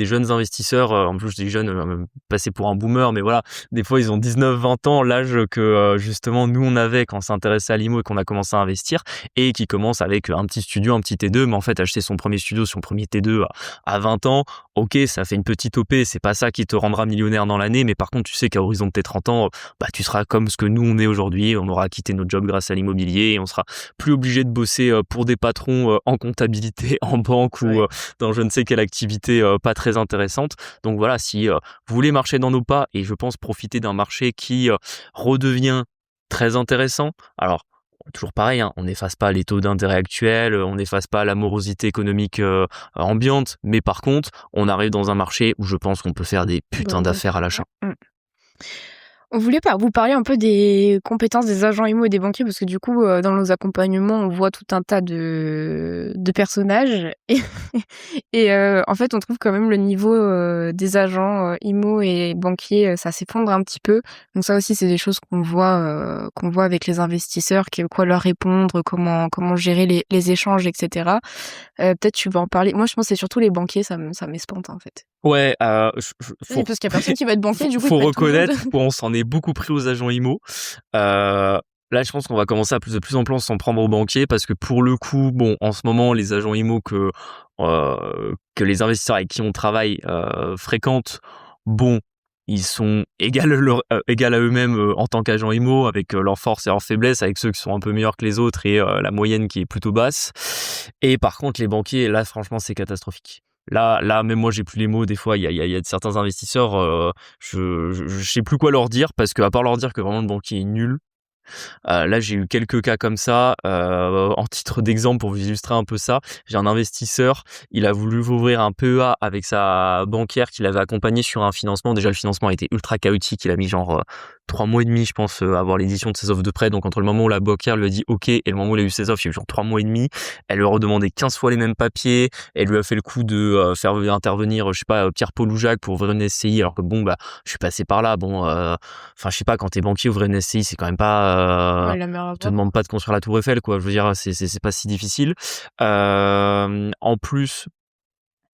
jeunes investisseurs, en plus je dis jeunes, passés pour un boomer, mais voilà, des fois ils ont 19-20 ans, l'âge que justement nous on avait quand on s'intéressait à l'IMO et qu'on a commencé à investir, et qui commencent avec un petit studio, un petit T2, mais en fait acheter son premier studio, son premier T2 à 20 ans, ok, ça fait une petite OP, c'est pas ça qui te rendra millionnaire dans l'année, mais par contre tu sais qu'à horizon de tes 30 ans, tu seras comme ce que nous on est aujourd'hui, on aura quitté notre job grâce à l'immobilier, et on sera plus obligé de bosser pour des patrons en comptabilité, en banque, ou Ouais. dans je ne sais quelle activité pas très intéressante. Donc voilà, si vous voulez marcher dans nos pas, et je pense profiter d'un marché qui redevient très intéressant, alors toujours pareil, hein, on n'efface pas les taux d'intérêt actuels, on n'efface pas la morosité économique ambiante, mais par contre, on arrive dans un marché où je pense qu'on peut faire des putains Bon, d'affaires à l'achat. mmh. On voulait vous parler un peu des compétences des agents IMO et des banquiers parce que du coup, dans nos accompagnements, on voit tout un tas de personnages et en fait, on trouve quand même le niveau, des agents, IMO et banquiers, ça s'effondre un petit peu. Donc ça aussi, c'est des choses qu'on voit avec les investisseurs, quoi leur répondre, comment gérer les échanges et cetera. Peut-être tu veux en parler? Moi, je pense que c'est surtout les banquiers, ça m'espante, en fait. Ouais, Oui, parce qu'il y a personne qui va être banquier, du coup, ils faut prennent tout le monde. reconnaître qu'on s'en est beaucoup pris aux agents IMO. Là, je pense qu'on va commencer à de plus en plus s'en prendre aux banquiers parce que pour le coup, bon, en ce moment, les agents IMO que les investisseurs avec qui on travaille fréquentent, bon, ils sont égal à eux-mêmes en tant qu'agents IMO, avec leurs forces et leurs faiblesses, avec ceux qui sont un peu meilleurs que les autres et la moyenne qui est plutôt basse. Et par contre, les banquiers, là, franchement, c'est catastrophique. Là, même moi, j'ai plus les mots. Des fois, il y a certains investisseurs, je sais plus quoi leur dire parce que à part leur dire que vraiment le banquier est nul. Là, j'ai eu quelques cas comme ça. En titre d'exemple, pour vous illustrer un peu ça, j'ai un investisseur, il a voulu ouvrir un PEA avec sa banquière qui l'avait accompagné sur un financement. Déjà, le financement a été ultra chaotique. Il a mis genre 3 mois et demi, je pense, à avoir l'édition de ses offres de prêt. Donc, entre le moment où la banquière lui a dit OK et le moment où il a eu ses offres, il y a eu genre 3 mois et demi. Elle lui a redemandé 15 fois les mêmes papiers. Elle lui a fait le coup de faire intervenir, je sais pas, Pierre-Paul ou Jacques pour ouvrir une SCI. Alors que bon, bah, je suis passé par là. Bon, enfin, je sais pas, quand t'es banquier, ouvrir une SCI, c'est quand même pas, Ouais, la meilleure je te avoir. demande pas de construire la Tour Eiffel, quoi. Je veux dire, c'est pas si difficile. En plus,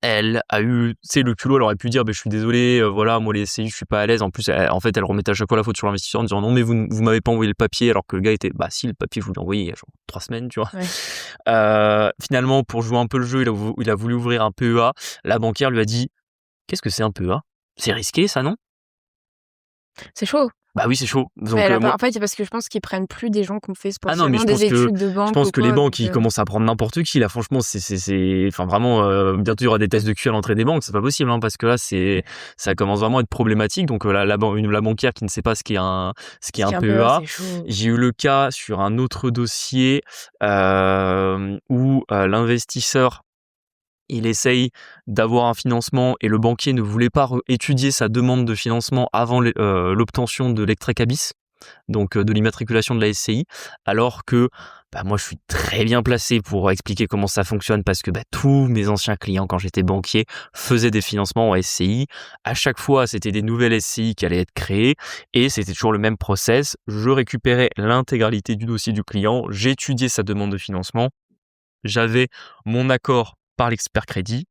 elle a eu, tu sais, le culot, elle aurait pu dire, je suis désolé, voilà, moi les SCI, je suis pas à l'aise. En plus, en fait, elle remettait à chaque fois la faute sur l'investisseur en disant non, mais vous m'avez pas envoyé le papier, alors que le gars était, si, le papier, je vous l'ai envoyé il y a genre 3 semaines, tu vois. Ouais. Finalement, pour jouer un peu le jeu, il a voulu ouvrir un PEA. La banquière lui a dit, qu'est-ce que c'est un PEA? C'est risqué, ça, non? C'est chaud. Bah oui, c'est chaud. Mais Donc, elle a pas moi, en fait, c'est parce que je pense qu'ils prennent plus des gens qui ont fait ah non, mais spécialement des études de je banque pense ou que les quoi, banques, donc ils commencent à prendre n'importe qui. Là, franchement, enfin vraiment, bientôt il y aura des tests de QI à l'entrée des banques. C'est pas possible, hein, parce que là, ça commence vraiment à être problématique. Donc la banquière qui ne sait pas ce qu'est ce qui un est un peu PEA. c'est chaud. J'ai eu le cas sur un autre dossier où l'investisseur, il essaye d'avoir un financement et le banquier ne voulait pas étudier sa demande de financement avant l'obtention de l'extrait CABIS, donc de l'immatriculation de la SCI, alors que moi je suis très bien placé pour expliquer comment ça fonctionne parce que tous mes anciens clients quand j'étais banquier faisaient des financements en SCI. À chaque fois, c'était des nouvelles SCI qui allaient être créées et c'était toujours le même process. Je récupérais l'intégralité du dossier du client, j'étudiais sa demande de financement, j'avais mon accord par l'expert crédit.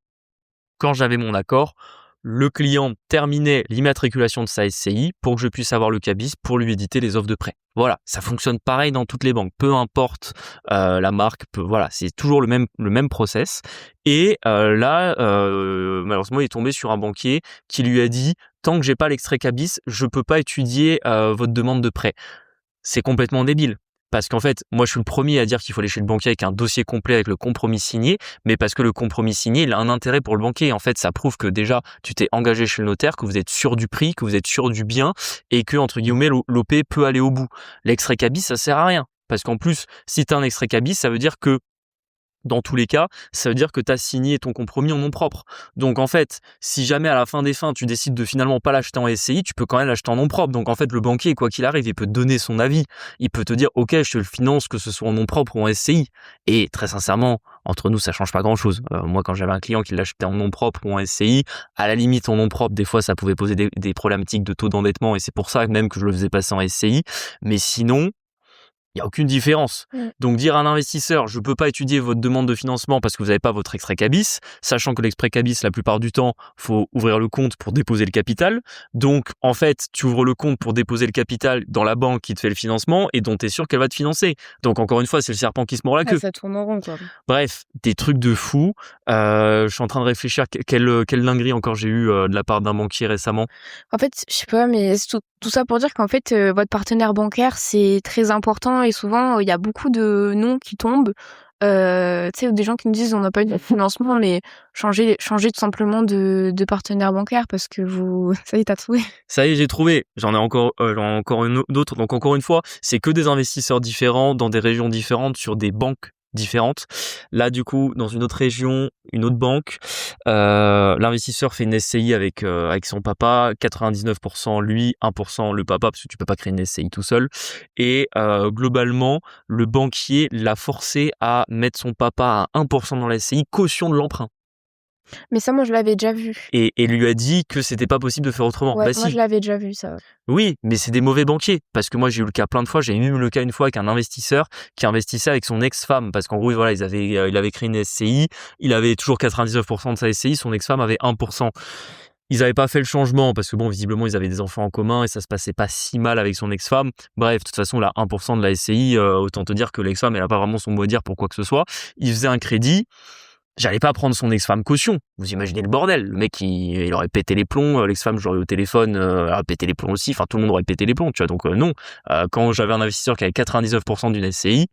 Quand j'avais mon accord, le client terminait l'immatriculation de sa SCI pour que je puisse avoir le CABIS pour lui éditer les offres de prêt. Voilà, ça fonctionne pareil dans toutes les banques, peu importe la marque, voilà, c'est toujours le même process. Et là, malheureusement, il est tombé sur un banquier qui lui a dit tant que j'ai pas l'extrait CABIS, je peux pas étudier votre demande de prêt. C'est complètement débile. Parce qu'en fait, moi, je suis le premier à dire qu'il faut aller chez le banquier avec un dossier complet avec le compromis signé, mais parce que le compromis signé, il a un intérêt pour le banquier. En fait, ça prouve que déjà, tu t'es engagé chez le notaire, que vous êtes sûr du prix, que vous êtes sûr du bien, et que, entre guillemets, l'OP peut aller au bout. L'extrait CABIS, ça sert à rien. Parce qu'en plus, si tu as un extrait CABIS, ça veut dire que dans tous les cas, ça veut dire que tu as signé ton compromis en nom propre. Donc en fait, si jamais à la fin des fins, tu décides de finalement pas l'acheter en SCI, tu peux quand même l'acheter en nom propre. Donc en fait, le banquier, quoi qu'il arrive, il peut te donner son avis. Il peut te dire, OK, je te le finance, que ce soit en nom propre ou en SCI. Et très sincèrement, entre nous, ça change pas grand-chose. Moi, quand j'avais un client qui l'achetait en nom propre ou en SCI, à la limite, en nom propre, des fois, ça pouvait poser des problématiques de taux d'endettement et c'est pour ça même que je le faisais passer en SCI. Mais sinon, il n'y a aucune différence. Donc dire à un investisseur, je ne peux pas étudier votre demande de financement parce que vous n'avez pas votre extrait CABIS, sachant que l'extrait CABIS, la plupart du temps, faut ouvrir le compte pour déposer le capital. Donc en fait, tu ouvres le compte pour déposer le capital dans la banque qui te fait le financement et dont tu es sûr qu'elle va te financer. Donc encore une fois, c'est le serpent qui se mord la queue. Ça tourne en rond, quoi. Bref, des trucs de fou. Je suis en train de réfléchir quelle dinguerie encore j'ai eu de la part d'un banquier récemment. En fait, je sais pas, mais c'est tout ça pour dire qu'en fait, votre partenaire bancaire, c'est très important et souvent, il y a beaucoup de noms qui tombent. Tu sais, des gens qui nous disent: «On n'a pas eu de financement», mais changez tout simplement de partenaire bancaire parce que vous ça y est, tu trouvé? Ça y est, j'ai trouvé. J'en ai encore d'autres. Donc encore une fois, c'est que des investisseurs différents dans des régions différentes sur des banques différentes. Là, du coup, dans une autre région, une autre banque, l'investisseur fait une SCI avec son papa, 99% lui, 1% le papa, parce que tu peux pas créer une SCI tout seul. Et globalement, le banquier l'a forcé à mettre son papa à 1% dans la SCI, caution de l'emprunt. Mais ça, moi, je l'avais déjà vu. Et lui a dit que c'était pas possible de faire autrement. Ouais, Bah moi, si. je l'avais déjà vu, ça. Oui, mais c'est des mauvais banquiers. Parce que moi, j'ai eu le cas plein de fois. J'ai eu le cas une fois avec un investisseur qui investissait avec son ex-femme. Parce qu'en gros, voilà, il avait créé une SCI. Il avait toujours 99% de sa SCI. Son ex-femme avait 1%. Ils n'avaient pas fait le changement parce que bon, visiblement, ils avaient des enfants en commun et ça se passait pas si mal avec son ex-femme. Bref, de toute façon, là, 1% de la SCI, autant te dire que l'ex-femme, elle a pas vraiment son mot à dire pour quoi que ce soit. Il faisait un crédit. J'allais pas prendre son ex-femme caution. Vous imaginez le bordel. Le mec, il aurait pété les plombs. L'ex-femme, j'aurais eu au téléphone, elle aurait pété les plombs aussi. Enfin, tout le monde aurait pété les plombs, tu vois. Donc, non. Quand j'avais un investisseur qui avait 99% d'une SCI,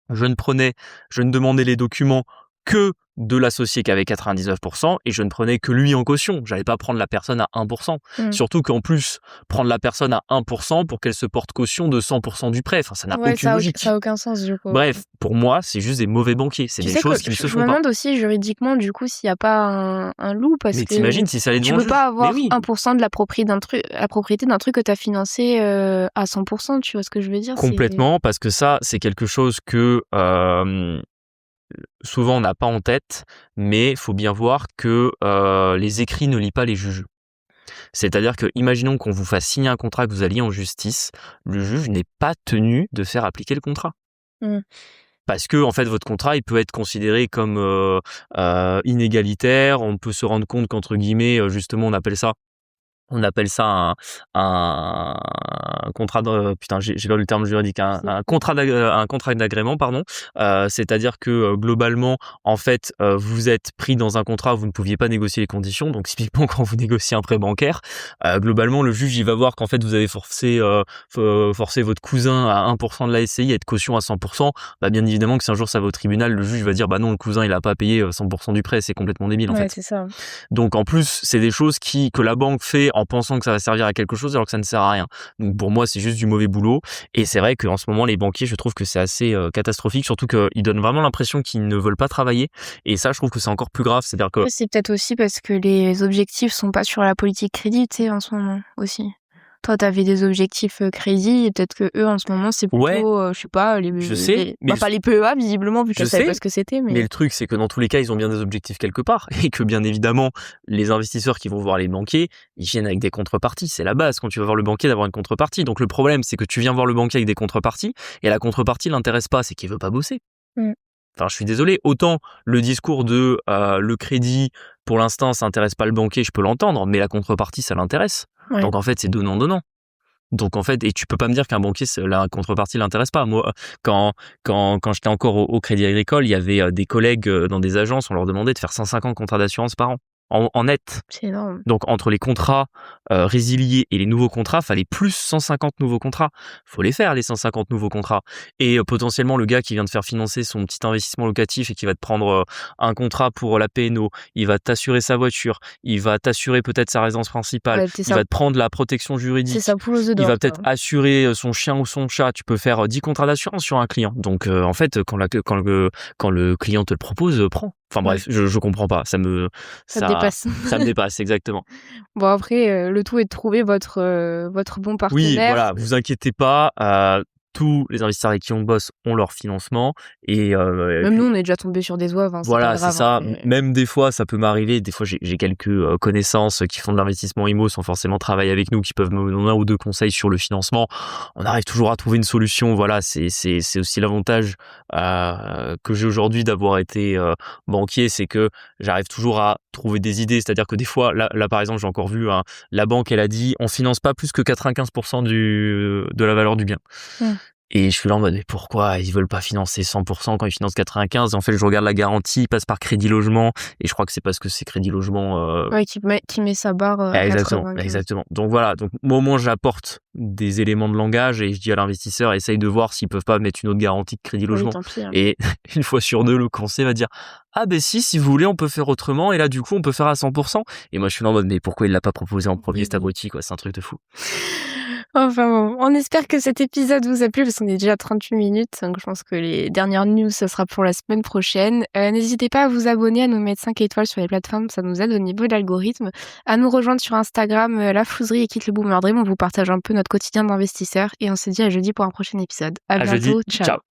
je ne demandais les documents que de l'associé qui avait 99% et je ne prenais que lui en caution. J'allais pas prendre la personne à 1%. Surtout qu'en plus, prendre la personne à 1% pour qu'elle se porte caution de 100% du prêt. Enfin, ça n'a aucune logique. Ça a aucun sens, du coup. Bref, pour moi, c'est juste des mauvais banquiers. C'est des choses qui ne se font pas. Je me demande aussi juridiquement, du coup, s'il n'y a pas un loup. Parce mais que t'imagines si ça allait devant tu peux pas avoir oui. 1% de la propriété d'un truc que tu as financé à 100%, tu vois ce que je veux dire? Complètement, parce que ça, c'est quelque chose que souvent on n'a pas en tête, mais il faut bien voir que les écrits ne lient pas les juges. C'est-à-dire que, imaginons qu'on vous fasse signer un contrat, que vous alliez en justice, le juge n'est pas tenu de faire appliquer le contrat. Parce que en fait votre contrat il peut être considéré comme inégalitaire, on peut se rendre compte qu'entre guillemets justement on appelle ça un contrat de j'ai perdu le terme juridique, un contrat d'agrément, pardon. C'est-à-dire que globalement, en fait, vous êtes pris dans un contrat, vous ne pouviez pas négocier les conditions. Donc typiquement quand vous négociez un prêt bancaire, globalement le juge il va voir qu'en fait vous avez forcé votre cousin à 1% de la SCI à être caution à 100%. Bah bien évidemment que si un jour ça va au tribunal, le juge va dire bah non, le cousin il a pas payé 100% du prêt, c'est complètement débile en fait. C'est ça. Donc en plus, c'est des choses que la banque fait en pensant que ça va servir à quelque chose alors que ça ne sert à rien. Donc pour moi, c'est juste du mauvais boulot. Et c'est vrai qu'en ce moment, les banquiers, je trouve que c'est assez catastrophique, surtout qu'ils donnent vraiment l'impression qu'ils ne veulent pas travailler. Et ça, je trouve que c'est encore plus grave. C'est-à-dire que c'est peut-être aussi parce que les objectifs sont pas sur la politique crédit, tu sais, en ce moment aussi. Toi, t'avais des objectifs crédit et peut-être que eux, en ce moment, c'est plutôt, je sais pas, les PEA, visiblement, vu qu'elle savait pas ce que c'était. Mais le truc, c'est que dans tous les cas, ils ont bien des objectifs quelque part et que bien évidemment, les investisseurs qui vont voir les banquiers, ils viennent avec des contreparties. C'est la base quand tu vas voir le banquier d'avoir une contrepartie. Donc le problème, c'est que tu viens voir le banquier avec des contreparties et la contrepartie l'intéresse pas, c'est qu'il veut pas bosser. Enfin, je suis désolé. Autant le discours de le crédit, pour l'instant, ça intéresse pas le banquier, je peux l'entendre, mais la contrepartie, ça l'intéresse. Donc en fait, c'est donnant-donnant. Donc en fait, et tu peux pas me dire qu'un banquier, la contrepartie l'intéresse pas. Moi, quand j'étais encore au Crédit Agricole, il y avait des collègues dans des agences, on leur demandait de faire 150 contrats d'assurance par an. En net. C'est énorme. Donc entre les contrats résiliés et les nouveaux contrats, fallait plus 150 nouveaux contrats. Faut les faire les 150 nouveaux contrats. Et potentiellement le gars qui vient de faire financer son petit investissement locatif et qui va te prendre un contrat pour la P&O, il va t'assurer sa voiture, il va t'assurer peut-être sa résidence principale, il va te prendre la protection juridique. C'est sa poule aux œufs d'or. Il va peut-être assurer son chien ou son chat. Tu peux faire 10 contrats d'assurance sur un client. Donc en fait, quand le client te le propose, prends. Enfin bref, je comprends pas. Ça me dépasse. Ça me dépasse, exactement. Bon après, le tout est de trouver votre bon partenaire. Oui, voilà, vous inquiétez pas. Tous les investisseurs avec qui on bosse ont leur financement et même nous on est déjà tombé sur des oeufs. Voilà, c'est ça. Même des fois, ça peut m'arriver. Des fois, j'ai quelques connaissances qui font de l'investissement IMO sans forcément travailler avec nous, qui peuvent me donner un ou deux conseils sur le financement. On arrive toujours à trouver une solution. Voilà, c'est aussi l'avantage que j'ai aujourd'hui d'avoir été banquier, c'est que j'arrive toujours à trouver des idées. C'est-à-dire que des fois, là par exemple, j'ai encore vu la banque, elle a dit, on finance pas plus que 95% de la valeur du bien. Et je suis là en mode, mais pourquoi ils veulent pas financer 100% quand ils financent 95%? En fait, je regarde la garantie, il passe par Crédit Logement, et je crois que c'est parce que c'est Crédit Logement... qui met sa barre à exactement. Donc voilà, donc moi au moins j'apporte des éléments de langage et je dis à l'investisseur, essaye de voir s'ils peuvent pas mettre une autre garantie que Crédit Logement. Tant pis, hein. Et une fois sur deux, le conseiller va dire, ah ben si vous voulez, on peut faire autrement, et là du coup on peut faire à 100%. Et moi je suis là en mode, mais pourquoi il l'a pas proposé en premier, cet abruti, quoi, c'est un truc de fou. Enfin bon, on espère que cet épisode vous a plu parce qu'on est déjà à 38 minutes, donc je pense que les dernières news, ça sera pour la semaine prochaine. N'hésitez pas à vous abonner, à nous mettre 5 étoiles sur les plateformes, ça nous aide au niveau de l'algorithme, à nous rejoindre sur Instagram, La Flouserie et Quitte le Boomer Dream, on vous partage un peu notre quotidien d'investisseur et on se dit à jeudi pour un prochain épisode. À À jeudi. bientôt, ciao. Ciao.